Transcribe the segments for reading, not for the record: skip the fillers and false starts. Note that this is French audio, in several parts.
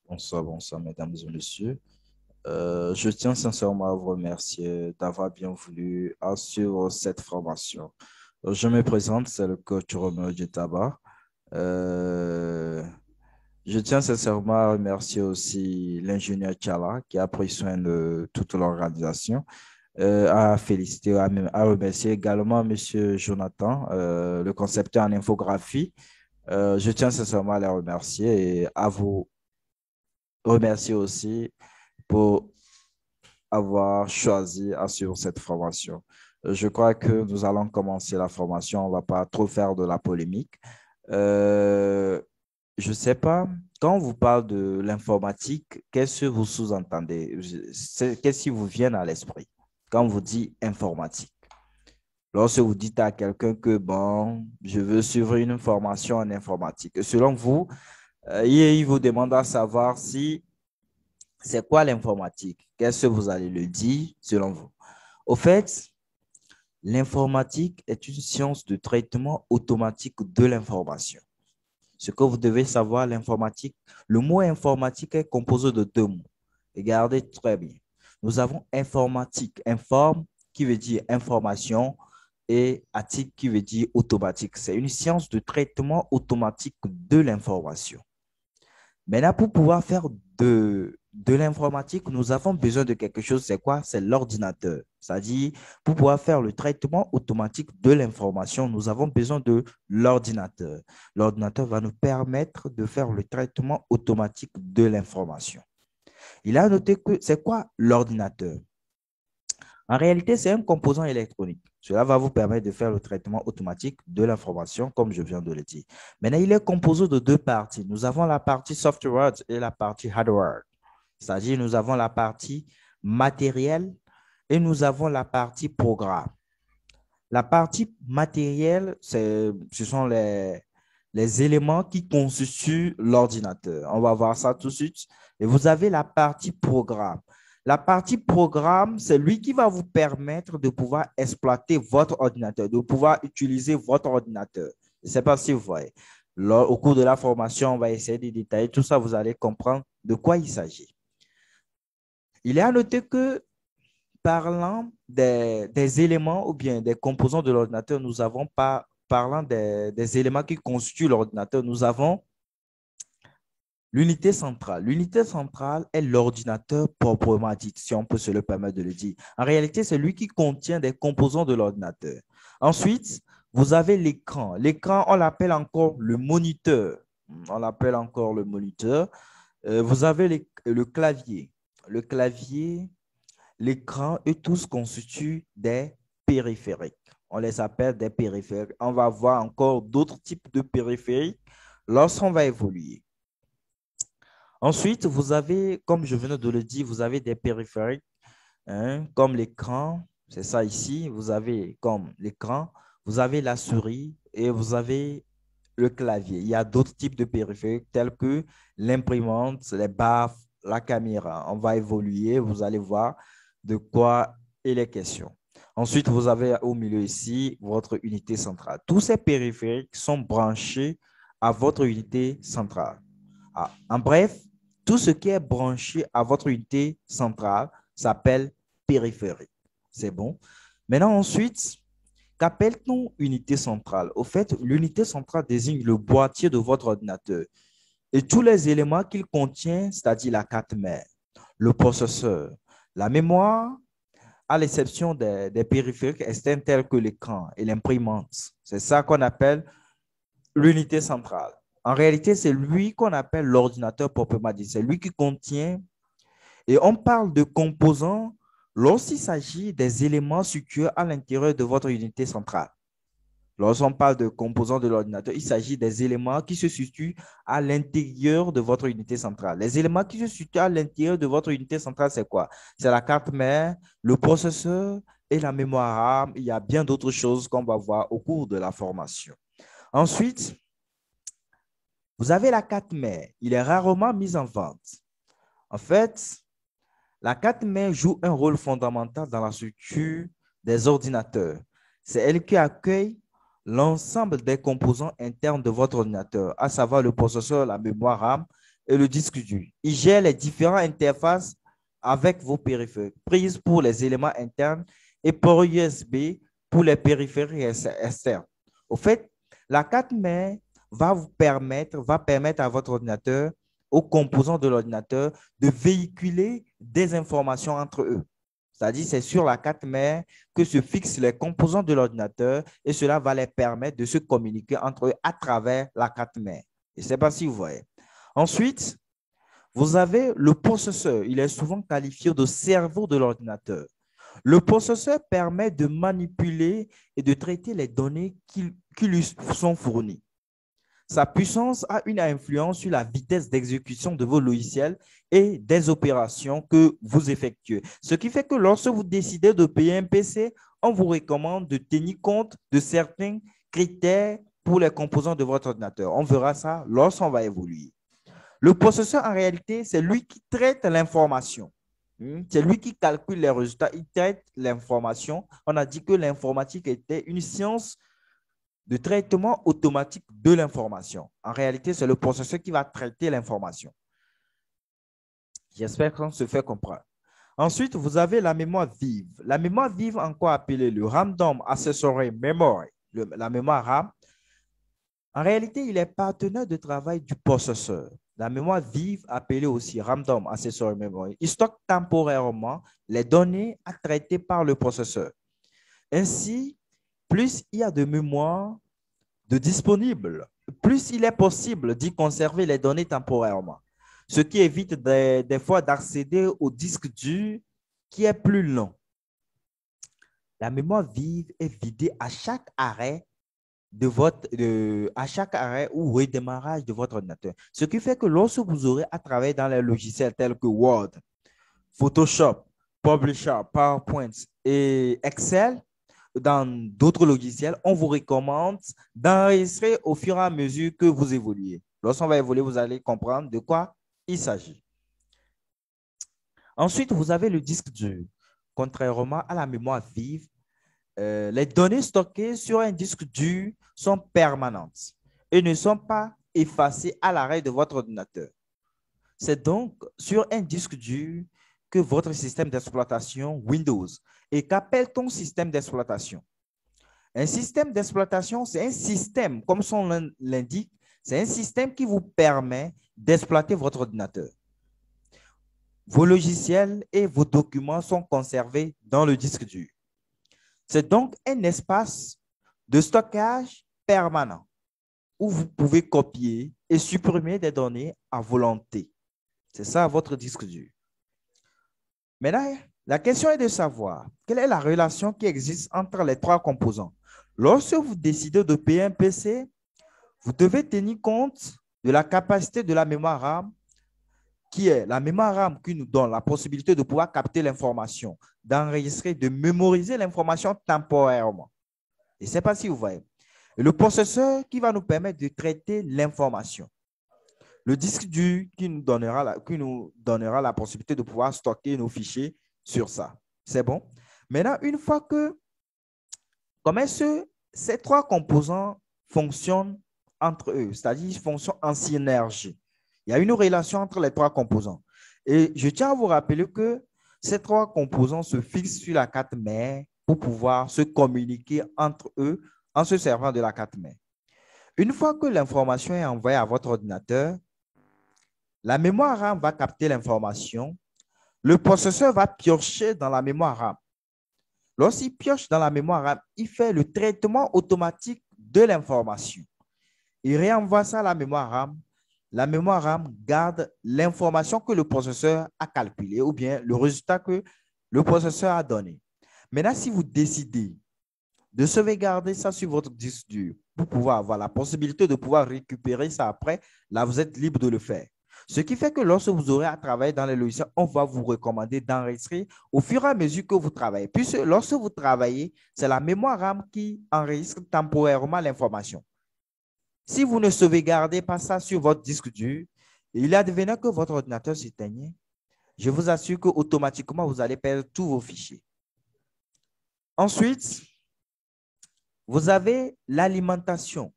Bonsoir, bonsoir, mesdames et messieurs. Je tiens sincèrement à vous remercier d'avoir bien voulu suivre cette formation. Je me présente, c'est le coach Roméo Tabac. Euh, je tiens sincèrement à remercier aussi l'ingénieur Tchala qui a pris soin de toute l'organisation. À féliciter, à remercier également Monsieur Jonathan, le concepteur en infographie. Je tiens sincèrement à les remercier et à vous remercier aussi pour avoir choisi à suivre cette formation. Je crois que nous allons commencer la formation. On ne va pas trop faire de la polémique. Euh, je ne sais pas, quand on vous parle de l'informatique, qu'est-ce que vous sous-entendez? Qu'est-ce qui vous vient à l'esprit quand on vous dit informatique? Lorsque vous dites à quelqu'un que, bon, je veux suivre une formation en informatique, selon vous, il vous demande à savoir si c'est quoi l'informatique? Qu'est-ce que vous allez le dire selon vous? Au fait, l'informatique est une science de traitement automatique de l'information. Ce que vous devez savoir, l'informatique, le mot informatique est composé de deux mots. Regardez très bien. Nous avons informatique, informe qui veut dire information et atique qui veut dire automatique. C'est une science de traitement automatique de l'information. Maintenant, pour pouvoir faire de l'informatique, nous avons besoin de quelque chose, c'est quoi? C'est l'ordinateur. C'est-à-dire, pour pouvoir faire le traitement automatique de l'information, nous avons besoin de l'ordinateur. L'ordinateur va nous permettre de faire le traitement automatique de l'information. Il a noté que c'est quoi l'ordinateur? En réalité, c'est un composant électronique. Cela va vous permettre de faire le traitement automatique de l'information, comme je viens de le dire. Maintenant, il est composé de deux parties. Nous avons la partie software et la partie hardware. C'est-à-dire, nous avons la partie matérielle et nous avons la partie programme. La partie matérielle, ce sont les éléments qui constituent l'ordinateur. On va voir ça tout de suite. Et vous avez la partie programme. La partie programme, c'est lui qui va vous permettre de pouvoir exploiter votre ordinateur, de pouvoir utiliser votre ordinateur. Je ne sais pas si vous voyez. Au cours de la formation, on va essayer de détailler tout ça. Vous allez comprendre de quoi il s'agit. Il est à noter que parlant des éléments ou bien des composants de l'ordinateur, nous avons pas, parlant des éléments qui constituent l'ordinateur, nous avons l'unité centrale. L'unité centrale est l'ordinateur proprement dit, si on peut se le permettre de le dire. En réalité, c'est lui qui contient des composants de l'ordinateur. Ensuite, vous avez l'écran. L'écran, on l'appelle encore le moniteur. On l'appelle encore le moniteur. Vous avez le clavier. Le clavier, l'écran et tout se constitue des périphériques. On les appelle des périphériques. On va voir encore d'autres types de périphériques lorsqu'on va évoluer. Ensuite, vous avez, comme je venais de le dire, vous avez des périphériques comme l'écran, c'est ça ici. Vous avez comme l'écran, vous avez la souris et vous avez le clavier. Il y a d'autres types de périphériques tels que l'imprimante, les baffes, la caméra. On va évoluer, vous allez voir de quoi il est question. Ensuite, vous avez au milieu ici votre unité centrale. Tous ces périphériques sont branchés à votre unité centrale. En bref, tout ce qui est branché à votre unité centrale s'appelle périphérique. C'est bon. Maintenant, ensuite, qu'appelle-t-on unité centrale? Au fait, l'unité centrale désigne le boîtier de votre ordinateur et tous les éléments qu'il contient, c'est-à-dire la carte mère, le processeur, la mémoire, à l'exception des périphériques externes tels que l'écran et l'imprimante. C'est ça qu'on appelle l'unité centrale. En réalité, c'est lui qu'on appelle l'ordinateur proprement dit. C'est lui qui contient, et on parle de composants lorsqu'il s'agit des éléments situés à l'intérieur de votre unité centrale. Lorsqu'on parle de composants de l'ordinateur, il s'agit des éléments qui se situent à l'intérieur de votre unité centrale. Les éléments qui se situent à l'intérieur de votre unité centrale, c'est quoi? C'est la carte mère, le processeur et la mémoire RAM. Il y a bien d'autres choses qu'on va voir au cours de la formation. Ensuite, vous avez la carte mère. Il est rarement mis en vente. En fait, la carte mère joue un rôle fondamental dans la structure des ordinateurs. C'est elle qui accueille l'ensemble des composants internes de votre ordinateur, à savoir le processeur, la mémoire RAM, et le disque dur. Il gère les différentes interfaces avec vos périphériques, prise pour les éléments internes et port USB pour les périphériques externes. Au fait, la carte mère va permettre à votre ordinateur, aux composants de l'ordinateur, de véhiculer des informations entre eux. C'est-à-dire, c'est sur la carte mère que se fixent les composants de l'ordinateur et cela va les permettre de se communiquer entre eux à travers la carte mère. Je ne sais pas si vous voyez. Ensuite, vous avez le processeur. Il est souvent qualifié de cerveau de l'ordinateur. Le processeur permet de manipuler et de traiter les données qui lui sont fournies. Sa puissance a une influence sur la vitesse d'exécution de vos logiciels et des opérations que vous effectuez. Ce qui fait que lorsque vous décidez de payer un PC, on vous recommande de tenir compte de certains critères pour les composants de votre ordinateur. On verra ça lorsqu'on va évoluer. Le processeur, en réalité, c'est lui qui traite l'information. C'est lui qui calcule les résultats, il traite l'information. On a dit que l'informatique était une science de traitement automatique de l'information. En réalité, c'est le processeur qui va traiter l'information. J'espère qu'on se fait comprendre. Ensuite, vous avez la mémoire vive. La mémoire vive, encore appelée le Random Accessory Memory, la mémoire RAM. En réalité, il est partenaire de travail du processeur. La mémoire vive, appelée aussi Random Accessory Memory, il stocke temporairement les données à traiter par le processeur. Ainsi, plus il y a de mémoire de disponible, plus il est possible d'y conserver les données temporairement, ce qui évite des fois d'accéder au disque dur qui est plus long. La mémoire vive est vidée à chaque arrêt à chaque arrêt ou redémarrage de votre ordinateur. Ce qui fait que lorsque vous aurez à travailler dans les logiciels tels que Word, Photoshop, Publisher, PowerPoint et Excel, dans d'autres logiciels, on vous recommande d'enregistrer au fur et à mesure que vous évoluez. Lorsqu'on va évoluer, vous allez comprendre de quoi il s'agit. Ensuite, vous avez le disque dur. Contrairement à la mémoire vive, les données stockées sur un disque dur sont permanentes et ne sont pas effacées à l'arrêt de votre ordinateur. C'est donc sur un disque dur que votre système d'exploitation Windows. Et qu'appelle ton système d'exploitation? Un système d'exploitation, c'est un système, comme son nom l'indique, c'est un système qui vous permet d'exploiter votre ordinateur. Vos logiciels et vos documents sont conservés dans le disque dur. C'est donc un espace de stockage permanent où vous pouvez copier et supprimer des données à volonté. C'est ça votre disque dur. Maintenant, la question est de savoir quelle est la relation qui existe entre les trois composants. Lorsque vous décidez de payer un PC, vous devez tenir compte de la capacité de la mémoire RAM, qui est la mémoire RAM qui nous donne la possibilité de pouvoir capter l'information, d'enregistrer, de mémoriser l'information temporairement. Je ne sais pas si vous voyez. Et le processeur qui va nous permettre de traiter l'information. Le disque dur qui nous donnera la possibilité de pouvoir stocker nos fichiers sur ça. C'est bon? Maintenant, une fois que, comment ces trois composants fonctionnent entre eux, c'est-à-dire ils fonctionnent en synergie. Il y a une relation entre les trois composants. Et je tiens à vous rappeler que ces trois composants se fixent sur la carte mère pour pouvoir se communiquer entre eux en se servant de la carte mère. Une fois que l'information est envoyée à votre ordinateur, la mémoire RAM va capter l'information. Le processeur va piocher dans la mémoire RAM. Lorsqu'il pioche dans la mémoire RAM, il fait le traitement automatique de l'information. Il réenvoie ça à la mémoire RAM. La mémoire RAM garde l'information que le processeur a calculée ou bien le résultat que le processeur a donné. Maintenant, si vous décidez de sauvegarder ça sur votre disque dur pour pouvoir avoir la possibilité de pouvoir récupérer ça après, là, vous êtes libre de le faire. Ce qui fait que lorsque vous aurez à travailler dans les logiciels, on va vous recommander d'enregistrer au fur et à mesure que vous travaillez. Puisque lorsque vous travaillez, c'est la mémoire RAM qui enregistre temporairement l'information. Si vous ne sauvegardez pas ça sur votre disque dur, il advenait que votre ordinateur s'éteignait. Je vous assure qu'automatiquement, vous allez perdre tous vos fichiers. Ensuite, vous avez l'alimentation.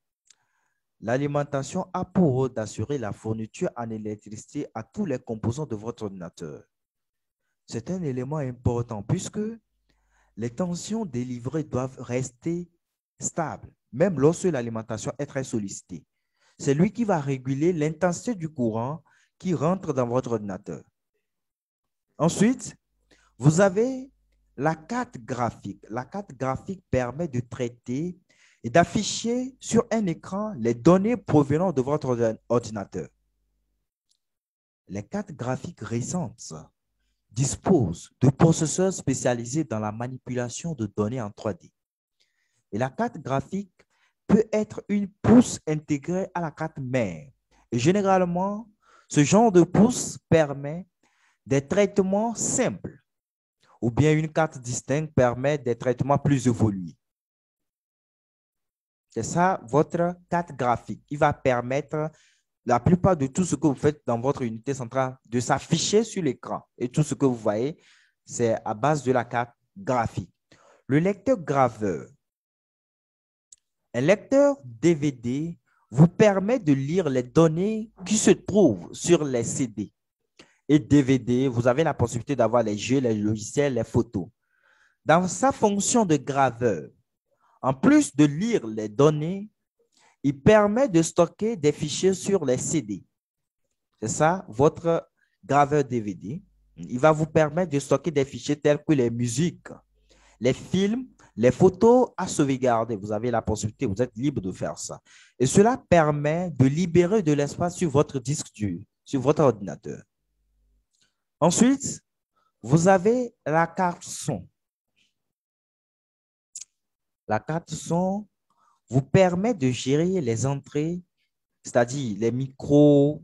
L'alimentation a pour rôle d'assurer la fourniture en électricité à tous les composants de votre ordinateur. C'est un élément important puisque les tensions délivrées doivent rester stables, même lorsque l'alimentation est très sollicitée. C'est lui qui va réguler l'intensité du courant qui rentre dans votre ordinateur. Ensuite, vous avez la carte graphique. La carte graphique permet de traiter et d'afficher sur un écran les données provenant de votre ordinateur. Les cartes graphiques récentes disposent de processeurs spécialisés dans la manipulation de données en 3D. Et la carte graphique peut être une puce intégrée à la carte mère. Et généralement, ce genre de puce permet des traitements simples ou bien une carte distincte permet des traitements plus évolués. C'est ça, votre carte graphique. Il va permettre la plupart de tout ce que vous faites dans votre unité centrale de s'afficher sur l'écran. Et tout ce que vous voyez, c'est à base de la carte graphique. Le lecteur graveur. Un lecteur DVD vous permet de lire les données qui se trouvent sur les CD. Et DVD, vous avez la possibilité d'avoir les jeux, les logiciels, les photos. Dans sa fonction de graveur, en plus de lire les données, il permet de stocker des fichiers sur les CD. C'est ça, votre graveur DVD. Il va vous permettre de stocker des fichiers tels que les musiques, les films, les photos à sauvegarder. Vous avez la possibilité, vous êtes libre de faire ça. Et cela permet de libérer de l'espace sur votre disque dur, sur votre ordinateur. Ensuite, vous avez la carte son. La carte son vous permet de gérer les entrées, c'est-à-dire les micros,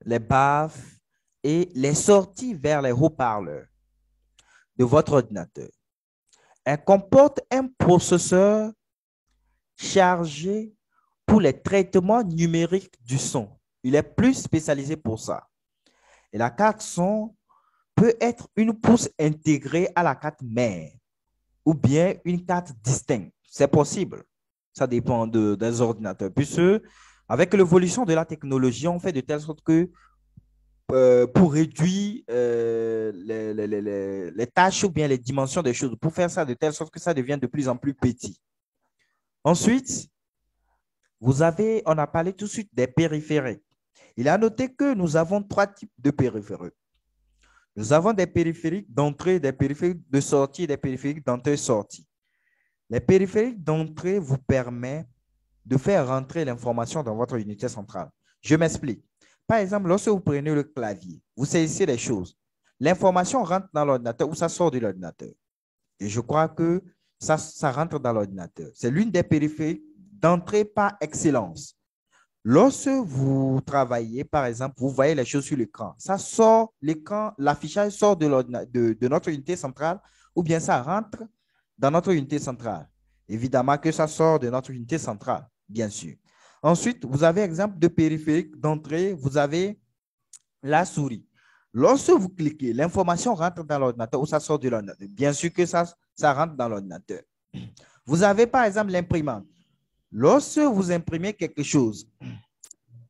les baffes et les sorties vers les haut-parleurs de votre ordinateur. Elle comporte un processeur chargé pour les traitements numériques du son. Il est plus spécialisé pour ça. Et la carte son peut être une puce intégrée à la carte mère ou bien une carte distincte. C'est possible. Ça dépend des ordinateurs. Puisque avec l'évolution de la technologie, on fait de telle sorte que pour réduire les tâches ou bien les dimensions des choses, pour faire ça de telle sorte que ça devient de plus en plus petit. Ensuite, on a parlé tout de suite des périphériques. Il a noté que nous avons trois types de périphériques. Nous avons des périphériques d'entrée, des périphériques de sortie et des périphériques d'entrée-sortie. Les périphériques d'entrée vous permettent de faire rentrer l'information dans votre unité centrale. Je m'explique. Par exemple, lorsque vous prenez le clavier, vous saisissez les choses. L'information rentre dans l'ordinateur ou ça sort de l'ordinateur. Et je crois que ça rentre dans l'ordinateur. C'est l'une des périphériques d'entrée par excellence. Lorsque vous travaillez, par exemple, vous voyez les choses sur l'écran. Ça sort, l'écran, l'affichage sort de notre unité centrale ou bien ça rentre dans notre unité centrale. Évidemment que ça sort de notre unité centrale, bien sûr. Ensuite, vous avez exemple de périphérique d'entrée, vous avez la souris. Lorsque vous cliquez, l'information rentre dans l'ordinateur ou ça sort de l'ordinateur. Bien sûr que ça rentre dans l'ordinateur. Vous avez par exemple l'imprimante. Lorsque vous imprimez quelque chose,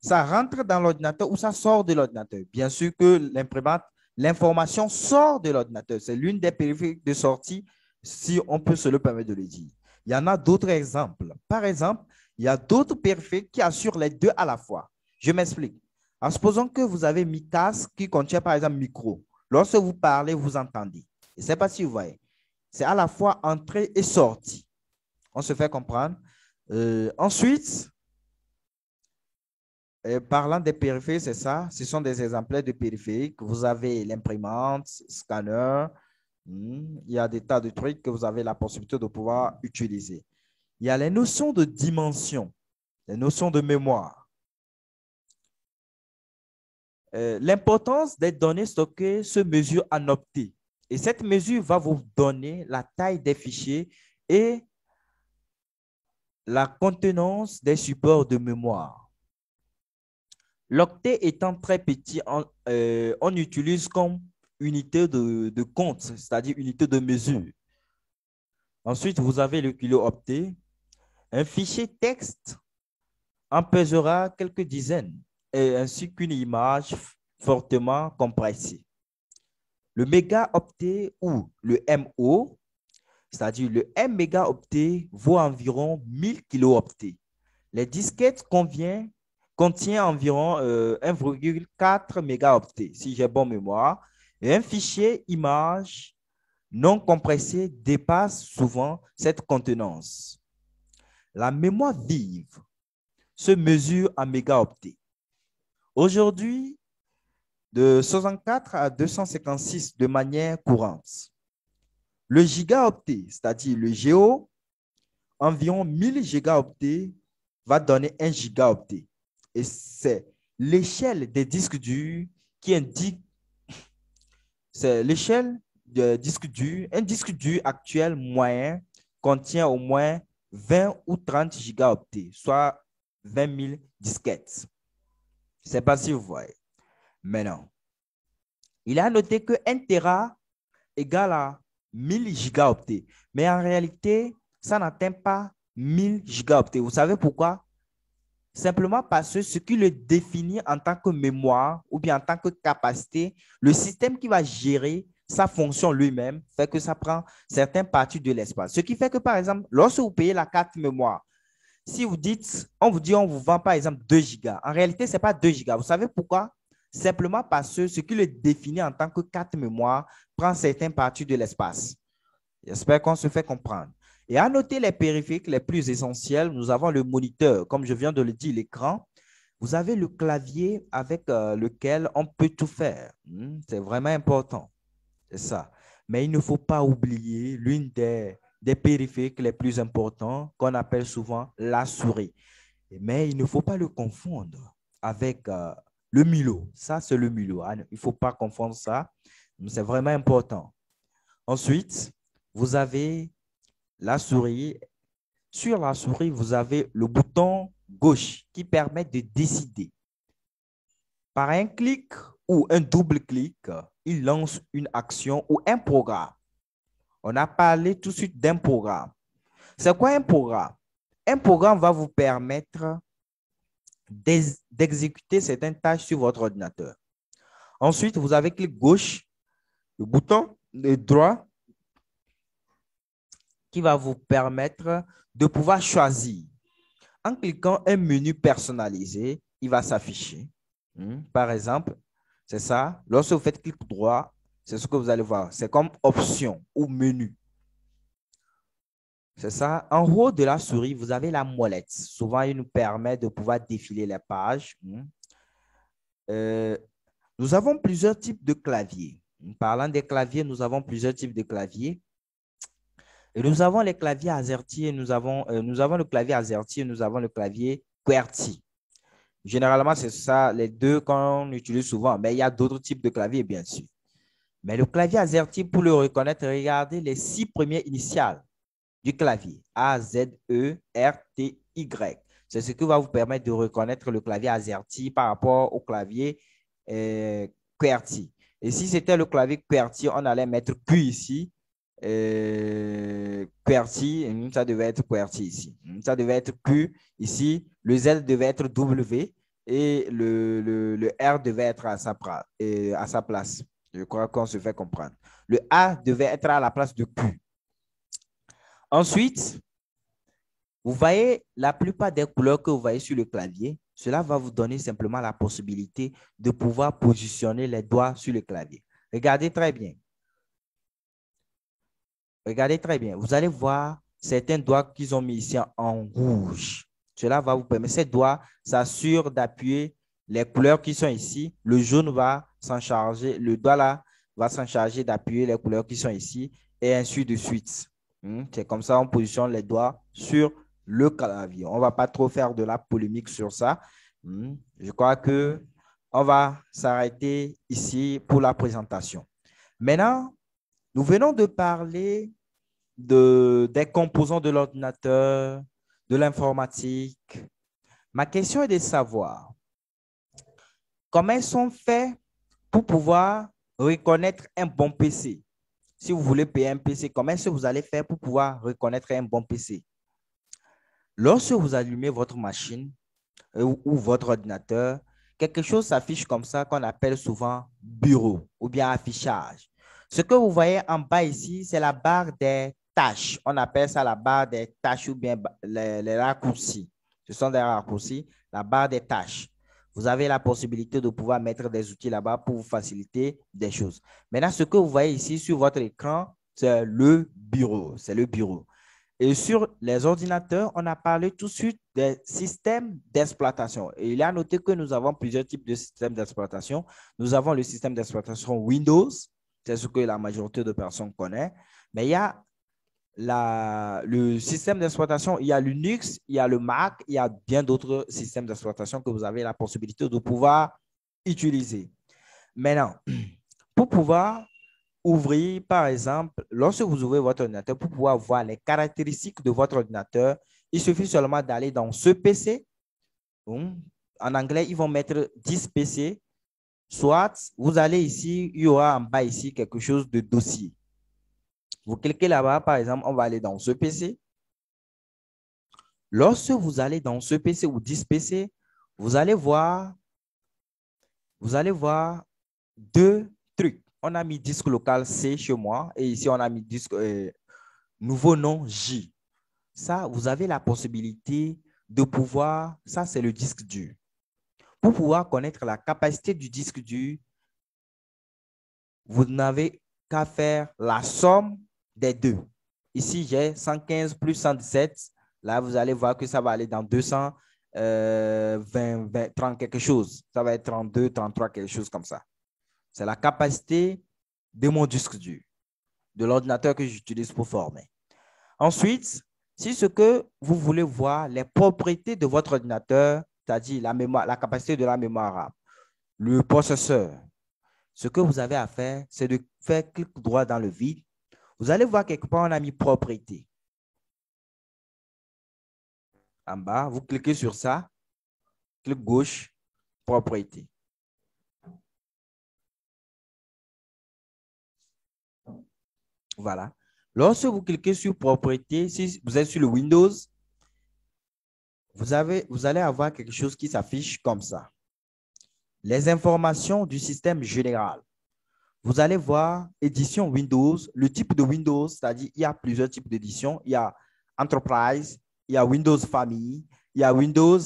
ça rentre dans l'ordinateur ou ça sort de l'ordinateur. Bien sûr que l'imprimante, l'information sort de l'ordinateur. C'est l'une des périphériques de sortie, si on peut se le permettre de le dire. Il y en a d'autres exemples. Par exemple, il y a d'autres périphériques qui assurent les deux à la fois. Je m'explique. En supposant que vous avez mi casque qui contient par exemple micro. Lorsque vous parlez, vous entendez. Je ne sais pas si vous voyez. C'est à la fois entrée et sortie. On se fait comprendre. Ensuite, parlant des périphériques, c'est ça. Ce sont des exemplaires de périphériques. Vous avez l'imprimante, scanner. Il y a des tas de trucs que vous avez la possibilité de pouvoir utiliser. Il y a les notions de dimension, les notions de mémoire. L'importance des données stockées se mesure en octets. Et cette mesure va vous donner la taille des fichiers et la contenance des supports de mémoire. L'octet étant très petit, on utilise comme unité de compte, c'est-à-dire unité de mesure. Ensuite, vous avez le kilo-octet. Un fichier texte en pèsera quelques dizaines, et ainsi qu'une image fortement compressée. Le mégaoctet ou le MO, c'est-à-dire le 1 mégaoctet, vaut environ 1000 kilooctets. Les disquettes contiennent environ 1,4 mégaoctets, si j'ai bonne mémoire, et un fichier image non compressé dépasse souvent cette contenance. La mémoire vive se mesure en mégaoctets. Aujourd'hui, de 64 à 256 de manière courante. Le gigaoctet, c'est-à-dire le géo, environ 1000 gigaoctets va donner 1 gigaoctet. Et c'est l'échelle des disques durs qui indique, c'est l'échelle de disque dur. Un disque dur actuel moyen contient au moins 20 ou 30 gigaoctets, soit 20 000 disquettes. Je ne sais pas si vous voyez. Maintenant, il a noté que 1 Tera égale à 1000 gigaoctets. Mais en réalité, ça n'atteint pas 1000 gigaoctets. Vous savez pourquoi? Simplement parce que ce qui le définit en tant que mémoire ou bien en tant que capacité, le système qui va gérer sa fonction lui-même fait que ça prend certaines parties de l'espace. Ce qui fait que, par exemple, lorsque vous payez la carte mémoire, si vous dites, on vous vend par exemple 2 gigas, en réalité, ce n'est pas 2 gigas. Vous savez pourquoi? Simplement parce que ce qui le définit en tant que carte mémoire prend certaines parties de l'espace. J'espère qu'on se fait comprendre. Et à noter les périphériques les plus essentiels, nous avons le moniteur, comme je viens de le dire, l'écran. Vous avez le clavier avec lequel on peut tout faire. C'est vraiment important. C'est ça. Mais il ne faut pas oublier l'une des périphériques les plus importants qu'on appelle souvent la souris. Mais il ne faut pas le confondre avec le Milo. Ça, c'est le Milo. Il ne faut pas confondre ça. C'est vraiment important. Ensuite, vous avez la souris. Sur la souris, vous avez le bouton gauche qui permet de décider. Par un clic ou un double clic, il lance une action ou un programme. On a parlé tout de suite d'un programme. C'est quoi un programme? Un programme va vous permettre d'exécuter certaines tâches sur votre ordinateur. Ensuite, vous avez clic gauche, le bouton droit qui va vous permettre de pouvoir choisir. En cliquant un menu personnalisé, il va s'afficher. Par exemple, c'est ça. Lorsque vous faites clic droit, c'est ce que vous allez voir. C'est comme option ou menu. C'est ça. En haut de la souris, vous avez la molette. Souvent, il nous permet de pouvoir défiler les pages. Nous avons plusieurs types de claviers. Parlant des claviers, nous avons plusieurs types de claviers. Et nous avons les claviers AZERTY et nous avons le clavier AZERTY et nous avons le clavier QWERTY. Généralement, c'est ça, les deux qu'on utilise souvent, mais il y a d'autres types de claviers, bien sûr. Mais le clavier AZERTY, pour le reconnaître, regardez les 6 premières initiales du clavier. A, Z, E, R, T, Y. C'est ce qui va vous permettre de reconnaître le clavier AZERTY par rapport au clavier QWERTY. Et si c'était le clavier QWERTY, on allait mettre Q ici. QWERTY, ça devait être QWERTY ici. Ça devait être Q ici. Le Z devait être W et le R devait être à sa place. Je crois qu'on se fait comprendre. Le A devait être à la place de Q. Ensuite, vous voyez la plupart des couleurs que vous voyez sur le clavier. Cela va vous donner simplement la possibilité de pouvoir positionner les doigts sur le clavier. Regardez très bien. Regardez très bien. Vous allez voir certains doigts qu'ils ont mis ici en rouge. Cela va vous permettre. Ces doigts s'assurent d'appuyer les couleurs qui sont ici. Le jaune va s'en charger. Le doigt là va s'en charger d'appuyer les couleurs qui sont ici et ainsi de suite. C'est comme ça on positionne les doigts sur le clavier. On ne va pas trop faire de la polémique sur ça. Je crois que on va s'arrêter ici pour la présentation. Maintenant, nous venons de parler des composants de l'ordinateur, de l'informatique. Ma question est de savoir comment ils sont faits pour pouvoir reconnaître un bon PC. Si vous voulez payer un PC, comment est-ce que vous allez faire pour pouvoir reconnaître un bon PC? Lorsque vous allumez votre machine, ou votre ordinateur, quelque chose s'affiche comme ça qu'on appelle souvent bureau ou bien affichage. Ce que vous voyez en bas ici, c'est la barre des tâches. On appelle ça la barre des tâches ou bien les raccourcis. Ce sont des raccourcis, la barre des tâches. Vous avez la possibilité de pouvoir mettre des outils là-bas pour vous faciliter des choses. Maintenant, ce que vous voyez ici sur votre écran, c'est le bureau. C'est le bureau. Et sur les ordinateurs, on a parlé tout de suite des systèmes d'exploitation. Et il est à noter que nous avons plusieurs types de systèmes d'exploitation. Nous avons le système d'exploitation Windows, c'est ce que la majorité de personnes connaissent. Mais il y a le système d'exploitation, il y a Linux, il y a le Mac, il y a bien d'autres systèmes d'exploitation que vous avez la possibilité de pouvoir utiliser. Maintenant, pour pouvoir ouvrir, par exemple, lorsque vous ouvrez votre ordinateur, pour pouvoir voir les caractéristiques de votre ordinateur, il suffit seulement d'aller dans ce PC. En anglais, ils vont mettre 10 PC. Soit, vous allez ici, il y aura en bas ici quelque chose de dossier. Vous cliquez là-bas, par exemple, on va aller dans ce PC. Lorsque vous allez dans ce PC ou 10 PC, vous allez voir deux trucs. On a mis disque local C chez moi et ici, on a mis disque nouveau nom J. Ça, vous avez la possibilité de pouvoir, ça c'est le disque dur. Pour pouvoir connaître la capacité du disque dur, vous n'avez qu'à faire la somme des deux. Ici, j'ai 115 plus 117. Là, vous allez voir que ça va aller dans 200, 30 quelque chose. Ça va être 32, 33, quelque chose comme ça. C'est la capacité de mon disque dur, de l'ordinateur que j'utilise pour former. Ensuite, si ce que vous voulez voir, les propriétés de votre ordinateur, c'est-à-dire la mémoire, la capacité de la mémoire RAM, le processeur, ce que vous avez à faire, c'est de faire clic droit dans le vide. Vous allez voir quelque part, on a mis propriété. En bas, vous cliquez sur ça, clic gauche, propriété. Voilà. Lorsque vous cliquez sur propriété, si vous êtes sur le Windows, vous allez avoir quelque chose qui s'affiche comme ça. Les informations du système général. Vous allez voir édition Windows, le type de Windows, c'est-à-dire il y a plusieurs types d'éditions. Il y a Enterprise, il y a Windows Family, il y a Windows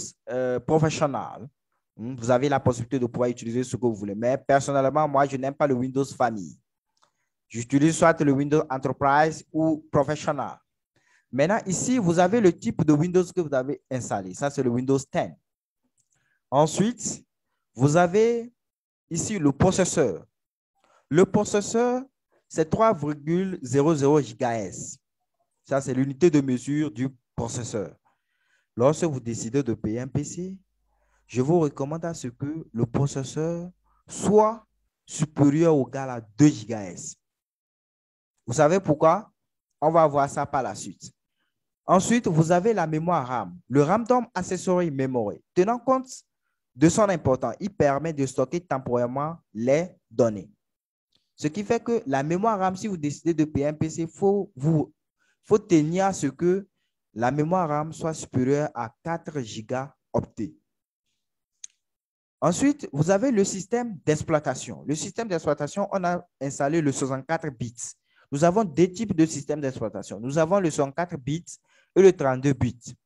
Professional. Vous avez la possibilité de pouvoir utiliser ce que vous voulez. Mais personnellement, moi, je n'aime pas le Windows Family. J'utilise soit le Windows Enterprise ou Professional. Maintenant, ici, vous avez le type de Windows que vous avez installé. Ça, c'est le Windows 10. Ensuite, vous avez ici le processeur. Le processeur, c'est 3,00 GHz. Ça, c'est l'unité de mesure du processeur. Lorsque vous décidez de payer un PC, je vous recommande à ce que le processeur soit supérieur ou égal à 2 GHz. Vous savez pourquoi? On va voir ça par la suite. Ensuite, vous avez la mémoire RAM. Le Random Accessory Memory. Tenant compte de son importance, il permet de stocker temporairement les données. Ce qui fait que la mémoire RAM, si vous décidez de payer un PC, il faut tenir à ce que la mémoire RAM soit supérieure à 4 gigaoctets. Ensuite, vous avez le système d'exploitation. Le système d'exploitation, on a installé le 64 bits. Nous avons deux types de systèmes d'exploitation. Nous avons le 64 bits et le 32 bits.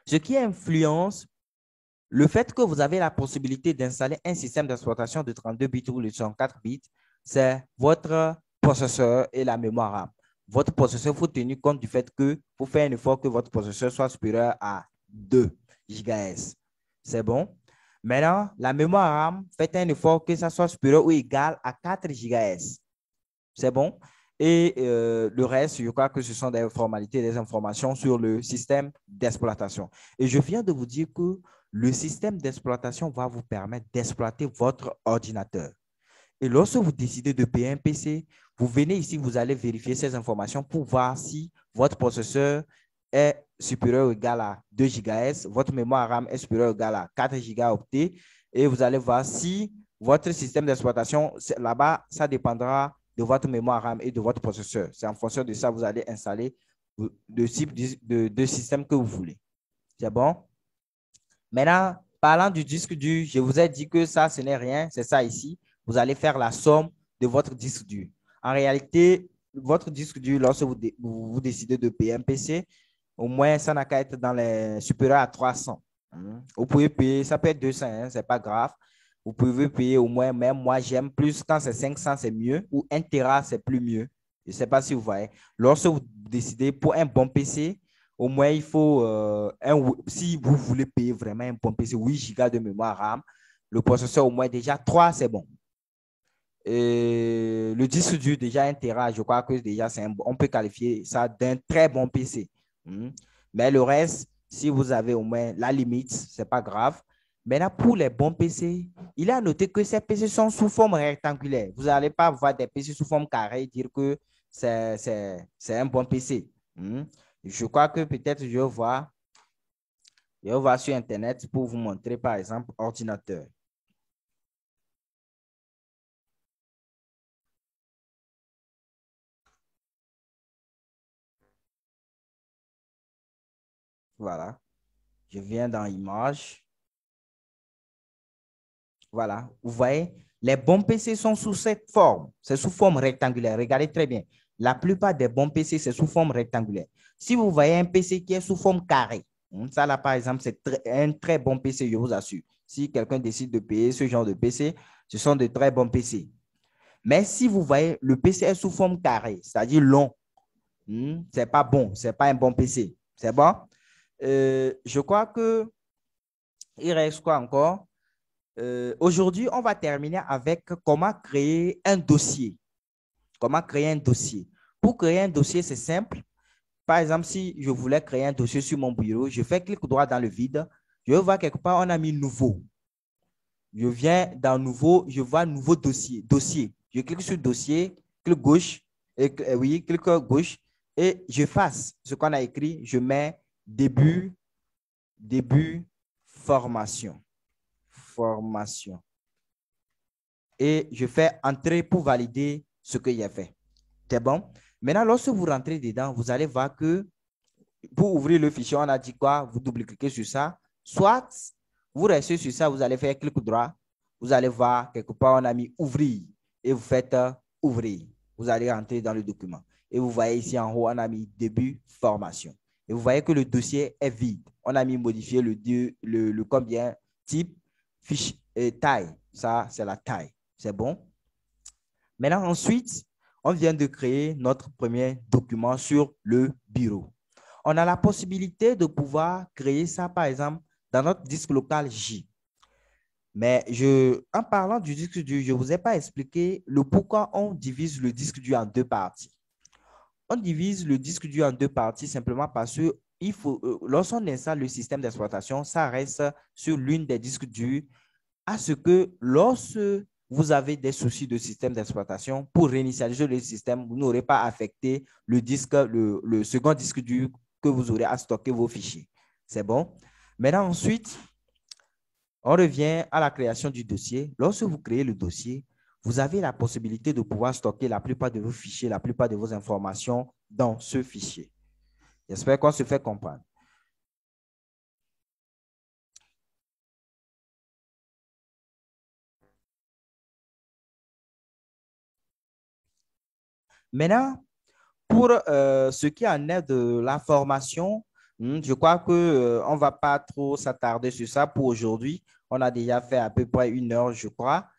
Ce qui influence le fait que vous avez la possibilité d'installer un système d'exploitation de 32 bits ou de 64 bits, c'est votre processeur et la mémoire RAM. Votre processeur, il faut tenir compte du fait que vous faites un effort que votre processeur soit supérieur à 2 GHz. C'est bon? Maintenant, la mémoire RAM, faites un effort que ça soit supérieur ou égal à 4 GHz. C'est bon? Et le reste, je crois que ce sont des formalités, des informations sur le système d'exploitation. Et je viens de vous dire que le système d'exploitation va vous permettre d'exploiter votre ordinateur. Et lorsque vous décidez de payer un PC, vous venez ici, vous allez vérifier ces informations pour voir si votre processeur est supérieur ou égal à 2 GHz, votre mémoire RAM est supérieure ou égal à 4 gigaoctets, et vous allez voir si votre système d'exploitation, là-bas, ça dépendra de votre mémoire RAM et de votre processeur. C'est en fonction de ça, vous allez installer le type de système que vous voulez. C'est bon? Maintenant, parlant du disque dur, je vous ai dit que ça, ce n'est rien, c'est ça ici. Vous allez faire la somme de votre disque dur. En réalité, votre disque dur, lorsque vous décidez de payer un PC, au moins, ça n'a qu'à être dans les supérieurs à 300. Vous pouvez payer, ça peut être 200, hein, c'est pas grave. Vous pouvez payer au moins, même moi, j'aime plus quand c'est 500, c'est mieux, ou 1 Tera, c'est plus mieux. Je ne sais pas si vous voyez. Lorsque vous décidez pour un bon PC, au moins, il faut, si vous voulez payer vraiment un bon PC, 8 Go de mémoire RAM, le processeur au moins déjà 3, c'est bon. Et le disque dur, déjà 1 Tera, je crois que déjà, on peut qualifier ça d'un très bon PC. Mais le reste, si vous avez au moins la limite, ce n'est pas grave. Maintenant, pour les bons PC, il a noté que ces PC sont sous forme rectangulaire. Vous n'allez pas voir des PC sous forme carrée et dire que c'est un bon PC. Je crois que peut-être je vais voir sur Internet pour vous montrer, par exemple, ordinateur. Voilà. Je viens dans Images. Voilà. Vous voyez, les bons PC sont sous cette forme. C'est sous forme rectangulaire. Regardez très bien. La plupart des bons PC, c'est sous forme rectangulaire. Si vous voyez un PC qui est sous forme carré, ça là, par exemple, c'est un très bon PC, je vous assure. Si quelqu'un décide de payer ce genre de PC, ce sont de très bons PC. Mais si vous voyez le PC est sous forme carré, c'est-à-dire long, c'est pas bon, c'est pas un bon PC. C'est bon? Je crois que il reste quoi encore? Aujourd'hui, on va terminer avec comment créer un dossier. Comment créer un dossier? Pour créer un dossier, c'est simple. Par exemple, si je voulais créer un dossier sur mon bureau, je fais clic droit dans le vide. Je vais voir quelque part, on a mis nouveau. Je viens dans nouveau, je vois nouveau dossier. Dossier. Je clique sur dossier, clic gauche, oui, clic gauche, et j'efface ce qu'on a écrit. Je mets début, formation. Formation. Et je fais entrer pour valider ce que j'ai fait. C'est bon? Maintenant, lorsque vous rentrez dedans, vous allez voir que pour ouvrir le fichier, on a dit quoi? Vous double-cliquez sur ça. Soit vous restez sur ça, vous allez faire clic droit. Vous allez voir quelque part, on a mis ouvrir et vous faites ouvrir. Vous allez rentrer dans le document. Et vous voyez ici en haut, on a mis début formation. Et vous voyez que le dossier est vide. On a mis modifier le combien, type, fiche et taille. Ça, c'est la taille. C'est bon? Maintenant, ensuite, on vient de créer notre premier document sur le bureau. On a la possibilité de pouvoir créer ça, par exemple, dans notre disque local J. Mais en parlant du disque dur, je ne vous ai pas expliqué le pourquoi on divise le disque dur en deux parties. On divise le disque dur en deux parties simplement parce que lorsqu'on installe le système d'exploitation, ça reste sur l'une des disques durs à ce que lorsque vous avez des soucis de système d'exploitation, pour réinitialiser le système, vous n'aurez pas affecté le disque, le second disque dur que vous aurez à stocker vos fichiers. C'est bon? Maintenant, ensuite, on revient à la création du dossier. Lorsque vous créez le dossier, vous avez la possibilité de pouvoir stocker la plupart de vos fichiers, la plupart de vos informations dans ce fichier. J'espère qu'on se fait comprendre. Maintenant, pour ce qui en est de la formation, je crois qu'on ne va pas trop s'attarder sur ça pour aujourd'hui. On a déjà fait à peu près 1 heure, je crois.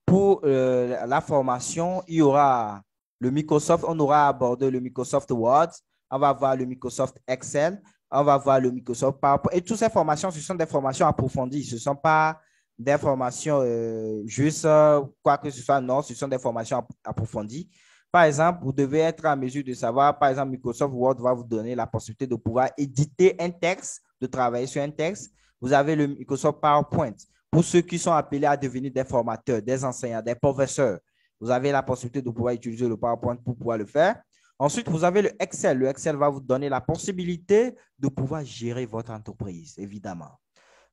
Pour la formation, il y aura le Microsoft, on aura abordé le Microsoft Word, on va voir le Microsoft Excel, on va voir le Microsoft PowerPoint. Et toutes ces formations, ce sont des formations approfondies. Ce ne sont pas des formations juste quoi que ce soit. Non, ce sont des formations approfondies. Par exemple, vous devez être en mesure de savoir, par exemple, Microsoft Word va vous donner la possibilité de pouvoir éditer un texte, de travailler sur un texte. Vous avez le Microsoft PowerPoint. Pour ceux qui sont appelés à devenir des formateurs, des enseignants, des professeurs, vous avez la possibilité de pouvoir utiliser le PowerPoint pour pouvoir le faire. Ensuite, vous avez le Excel. Le Excel va vous donner la possibilité de pouvoir gérer votre entreprise, évidemment.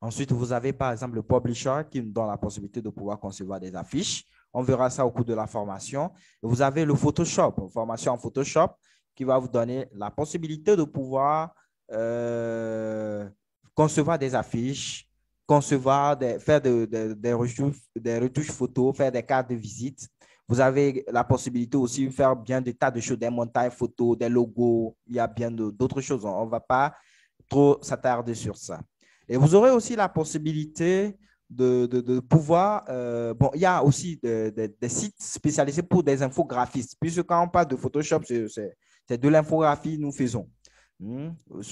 Ensuite, vous avez par exemple le Publisher qui nous donne la possibilité de pouvoir concevoir des affiches. On verra ça au cours de la formation. Et vous avez le Photoshop, une formation en Photoshop qui va vous donner la possibilité de pouvoir concevoir des affiches, faire des retouches photos, faire des cartes de visite. Vous avez la possibilité aussi de faire bien des tas de choses, des montages photos, des logos. Il y a bien d'autres choses. On ne va pas trop s'attarder sur ça. Et vous aurez aussi la possibilité de pouvoir, bon, il y a aussi des sites spécialisés pour des infographistes, puisque quand on parle de Photoshop, c'est de l'infographie que nous faisons.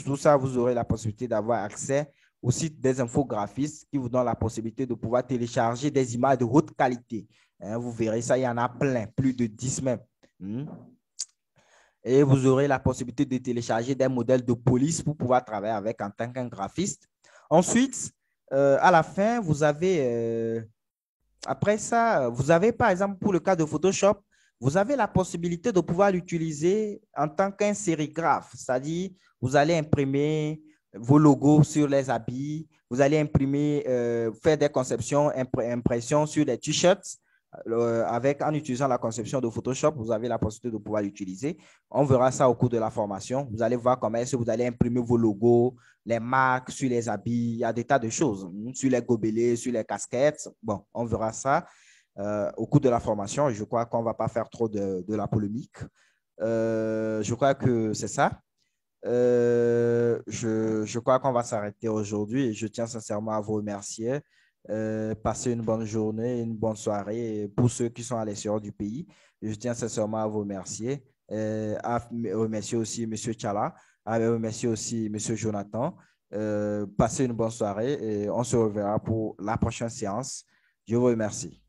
Tout ça, vous aurez la possibilité d'avoir accès au site des infographistes qui vous donnent la possibilité de pouvoir télécharger des images de haute qualité. Vous verrez ça, il y en a plein, plus de 10 même. Et vous aurez la possibilité de télécharger des modèles de police pour pouvoir travailler avec en tant qu'un graphiste. Ensuite, à la fin, vous avez, après ça, vous avez par exemple pour le cas de Photoshop, vous avez la possibilité de pouvoir l'utiliser en tant qu'un sérigraphe, c'est-à-dire vous allez imprimer vos logos sur les habits, vous allez imprimer, faire des conceptions, impressions sur les t-shirts. En utilisant la conception de Photoshop, vous avez la possibilité de pouvoir l'utiliser. On verra ça au cours de la formation. Vous allez voir comment est-ce que vous allez imprimer vos logos, les marques sur les habits. Il y a des tas de choses, sur les gobelets, sur les casquettes. Bon, on verra ça au cours de la formation. Je crois qu'on ne va pas faire trop de la polémique. Je crois que c'est ça. Je crois qu'on va s'arrêter aujourd'hui et je tiens sincèrement à vous remercier. Passez une bonne journée, une bonne soirée pour ceux qui sont à l'extérieur du pays. Je tiens sincèrement à vous remercier. À remercier aussi M. Tchala, à remercier aussi M. Jonathan. Passez une bonne soirée et on se reverra pour la prochaine séance. Je vous remercie.